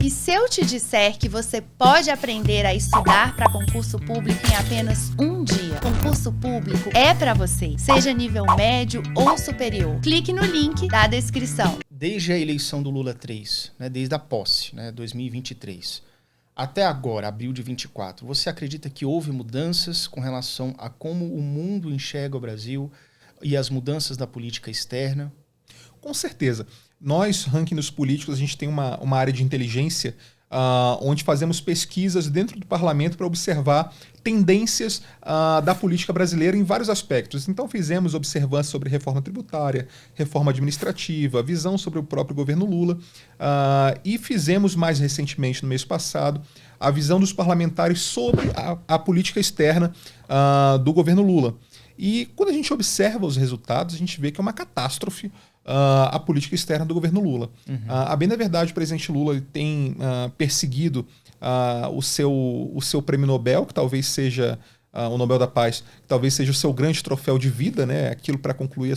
E se eu te disser que você pode aprender a estudar para concurso público em apenas um dia? Concurso público é para você, seja nível médio ou superior. Clique no link da descrição. Desde a eleição do Lula 3, né, desde a posse, 2023, até agora, abril de 24, você acredita que houve mudanças com relação a como o mundo enxerga o Brasil e as mudanças da política externa? Com certeza. Nós, Ranking dos Políticos, a gente tem uma área de inteligência onde fazemos pesquisas dentro do parlamento para observar tendências da política brasileira em vários aspectos. Então fizemos observância sobre reforma tributária, reforma administrativa, visão sobre o próprio governo Lula e fizemos mais recentemente, no mês passado, a visão dos parlamentares sobre a política externa do governo Lula. E quando a gente observa os resultados, a gente vê que é uma catástrofe a política externa do governo Lula. A bem da verdade, o presidente Lula tem perseguido o seu prêmio Nobel, que talvez seja o Nobel da Paz, que talvez seja o seu grande troféu de vida, né? Aquilo para concluir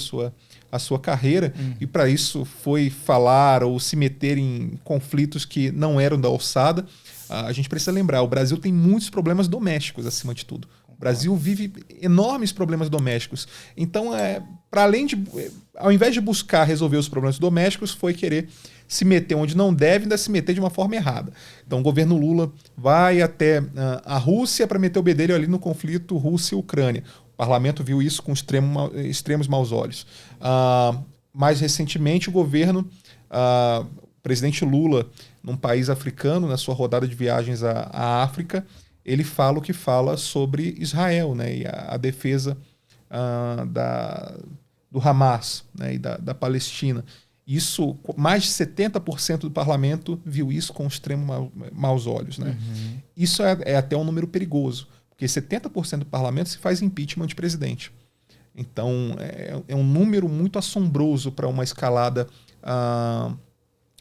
a sua carreira, e para isso foi falar ou se meter em conflitos que não eram da alçada. A gente precisa lembrar, o Brasil tem muitos problemas domésticos, acima de tudo. O Brasil vive enormes problemas domésticos. Então, ao invés de buscar resolver os problemas domésticos, foi querer se meter onde não deve, ainda se meter de uma forma errada. Então, o governo Lula vai até a Rússia para meter o bedelho ali no conflito Rússia e Ucrânia. O parlamento viu isso com extremos maus olhos. Mais recentemente, o governo, o presidente Lula, num país africano, na sua rodada de viagens à África, ele fala o que fala sobre Israel, né, e a defesa do Hamas, né, e da Palestina. Isso, mais de 70% do parlamento viu isso com extremos maus olhos. Né? Isso é até um número perigoso, porque 70% do parlamento se faz impeachment de presidente. Então, é um número muito assombroso para uma escalada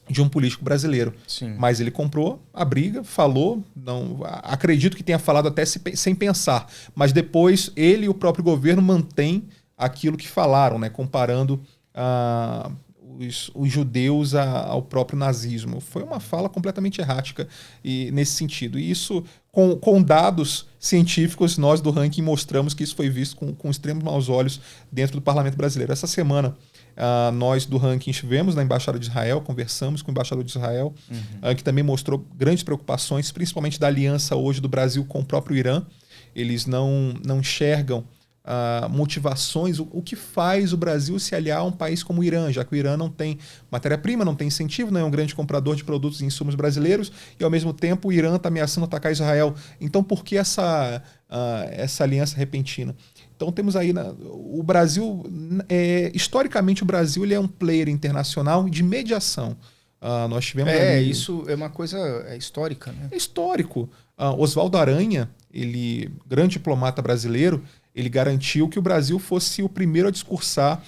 de um político brasileiro. Sim. Mas ele comprou a briga, falou, não, acredito que tenha falado até sem pensar, mas depois ele e o próprio governo mantêm aquilo que falaram, né, comparando os judeus ao próprio nazismo. Foi uma fala completamente errática nesse sentido. E isso, com dados científicos, nós do Ranking mostramos que isso foi visto com extremos maus olhos dentro do parlamento brasileiro. Essa semana, nós do Ranking estivemos na Embaixada de Israel, conversamos com o embaixador de Israel, que também mostrou grandes preocupações, principalmente da aliança hoje do Brasil com o próprio Irã. Eles não enxergam motivações, o que faz o Brasil se aliar a um país como o Irã, já que o Irã não tem matéria-prima, não tem incentivo, não é um grande comprador de produtos e insumos brasileiros, e ao mesmo tempo o Irã está ameaçando atacar Israel. Então por que essa aliança repentina? Então temos aí o Brasil, historicamente o Brasil ele é um player internacional de mediação. Nós tivemos isso é uma coisa histórica, né? É histórico. Oswaldo Aranha, ele, grande diplomata brasileiro, ele garantiu que o Brasil fosse o primeiro a discursar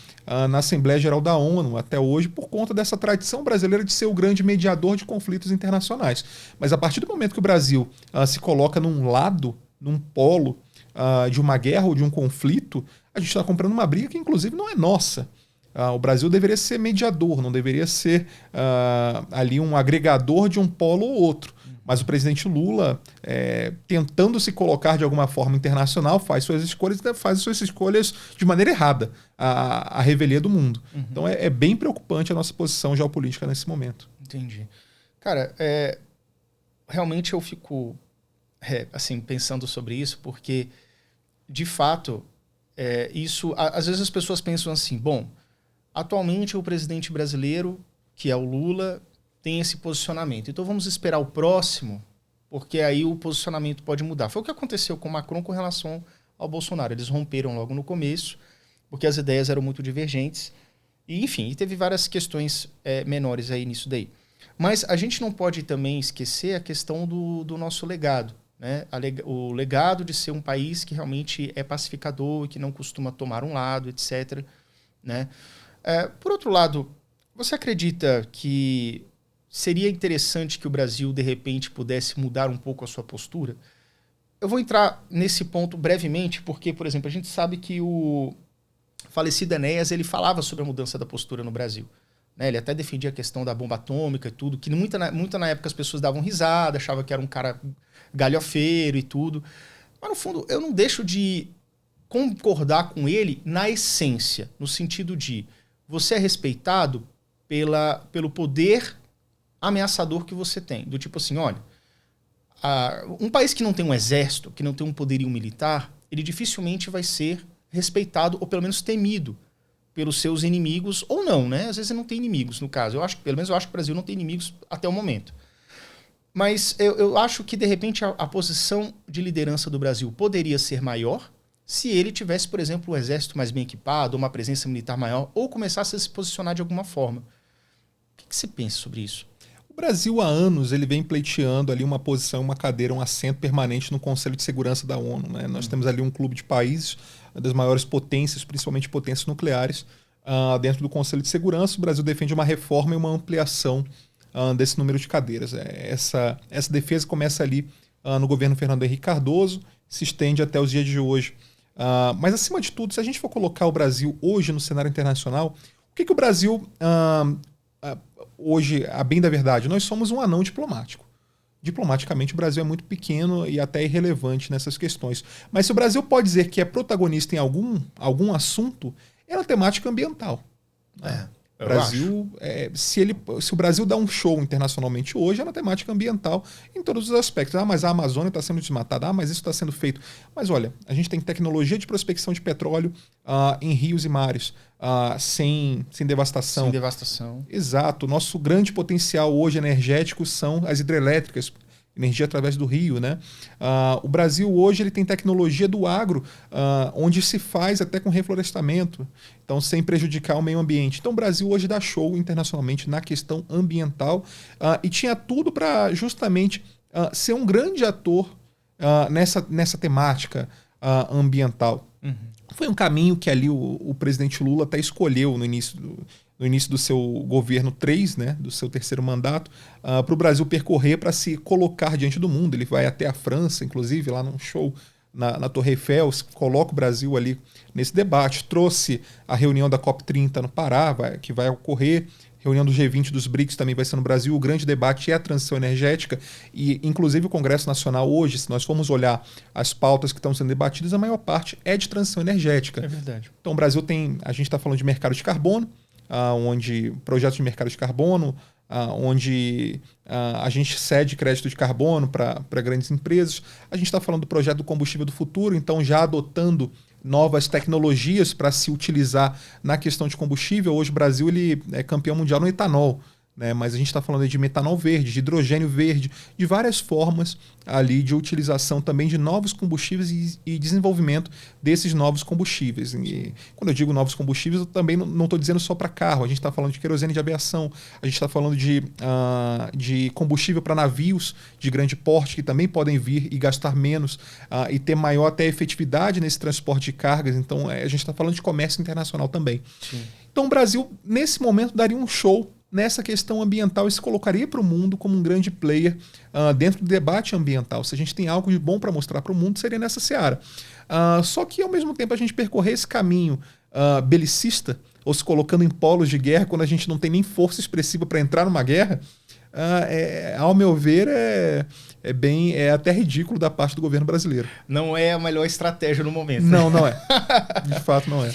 na Assembleia Geral da ONU até hoje, por conta dessa tradição brasileira de ser o grande mediador de conflitos internacionais. Mas a partir do momento que o Brasil se coloca num lado, num polo de uma guerra ou de um conflito, a gente está comprando uma briga que inclusive não é nossa. O Brasil deveria ser mediador, não deveria ser ali um agregador de um polo ou outro. Mas o presidente Lula, tentando se colocar de alguma forma internacional, faz suas escolhas de maneira errada, à revelia do mundo. Então é bem preocupante a nossa posição geopolítica nesse momento. Entendi. Cara, realmente eu fico assim, pensando sobre isso, porque, de fato, isso... Às vezes as pessoas pensam assim, bom, atualmente o presidente brasileiro, que é o Lula, tem esse posicionamento. Então vamos esperar o próximo, porque aí o posicionamento pode mudar. Foi o que aconteceu com o Macron com relação ao Bolsonaro. Eles romperam logo no começo, porque as ideias eram muito divergentes. E, enfim, teve várias questões menores aí nisso daí. Mas a gente não pode também esquecer a questão do nosso legado, né? O legado de ser um país que realmente é pacificador e que não costuma tomar um lado, etc. Né? Por outro lado, você acredita que seria interessante que o Brasil, de repente, pudesse mudar um pouco a sua postura? Eu vou entrar nesse ponto brevemente, porque, por exemplo, a gente sabe que o falecido Enéas ele falava sobre a mudança da postura no Brasil. né? Ele até defendia a questão da bomba atômica e tudo, que muita na época as pessoas davam risada, achavam que era um cara galhofeiro e tudo. Mas, no fundo, eu não deixo de concordar com ele na essência, no sentido de você é respeitado pelo poder ameaçador que você tem. Do tipo assim, olha, um país que não tem um exército, que não tem um poderio militar, ele dificilmente vai ser respeitado ou pelo menos temido pelos seus inimigos, ou não, né? Às vezes ele não tem inimigos, no caso. Pelo menos eu acho que o Brasil não tem inimigos até o momento. Mas eu acho que, de repente, a posição de liderança do Brasil poderia ser maior se ele tivesse, por exemplo, um exército mais bem equipado, uma presença militar maior, ou começasse a se posicionar de alguma forma. O que você pensa sobre isso? O Brasil, há anos, ele vem pleiteando ali uma posição, uma cadeira, um assento permanente no Conselho de Segurança da ONU, né? Nós temos ali um clube de países, das maiores potências, principalmente potências nucleares, dentro do Conselho de Segurança. O Brasil defende uma reforma e uma ampliação desse número de cadeiras. Essa defesa começa ali no governo Fernando Henrique Cardoso, se estende até os dias de hoje. Mas, acima de tudo, se a gente for colocar o Brasil hoje no cenário internacional, o que o Brasil, hoje, a bem da verdade, nós somos um anão diplomático. Diplomaticamente, o Brasil é muito pequeno e até irrelevante nessas questões. Mas se o Brasil pode dizer que é protagonista em algum assunto, é na temática ambiental. O Brasil, se o Brasil dá um show internacionalmente hoje, é na temática ambiental em todos os aspectos. Mas a Amazônia está sendo desmatada, mas isso está sendo feito. Mas olha, a gente tem tecnologia de prospecção de petróleo em rios e mares, sem devastação. Sem devastação. Exato. Nosso grande potencial hoje energético são as hidrelétricas, energia através do rio, né? O Brasil hoje ele tem tecnologia do agro, onde se faz até com reflorestamento, então sem prejudicar o meio ambiente. Então o Brasil hoje dá show internacionalmente na questão ambiental e tinha tudo para justamente ser um grande ator nessa temática ambiental. Uhum. Foi um caminho que ali o presidente Lula até escolheu no início do seu governo 3, né, do seu terceiro mandato, para o Brasil percorrer para se colocar diante do mundo. Ele vai até a França, inclusive, lá num show na Torre Eiffel, coloca o Brasil ali nesse debate. Trouxe a reunião da COP30 no Pará, que vai ocorrer. Reunião do G20 dos BRICS também vai ser no Brasil. O grande debate é a transição energética e, inclusive, o Congresso Nacional hoje, se nós formos olhar as pautas que estão sendo debatidas, a maior parte é de transição energética. É verdade. Então, o Brasil a gente está falando de mercado de carbono, onde projetos de mercado de carbono, onde a gente cede crédito de carbono para grandes empresas. A gente está falando do projeto do combustível do futuro, então já adotando novas tecnologias para se utilizar na questão de combustível. Hoje o Brasil ele é campeão mundial no etanol, né? Mas a gente está falando de metanol verde, de hidrogênio verde, de várias formas ali de utilização também de novos combustíveis e desenvolvimento desses novos combustíveis. E quando eu digo novos combustíveis, eu também não estou dizendo só para carro. A gente está falando de querosene de aviação, a gente está falando de combustível para navios de grande porte que também podem vir e gastar menos e ter maior até efetividade nesse transporte de cargas. Então a gente está falando de comércio internacional também. Sim. Então o Brasil, nesse momento, daria um show nessa questão ambiental e se colocaria para o mundo como um grande player dentro do debate ambiental. Se a gente tem algo de bom para mostrar para o mundo, seria nessa seara. Só que, ao mesmo tempo, a gente percorrer esse caminho belicista, ou se colocando em polos de guerra, quando a gente não tem nem força expressiva para entrar numa guerra, ao meu ver, é até ridículo da parte do governo brasileiro. Não é a melhor estratégia no momento. Não é. De fato, não é.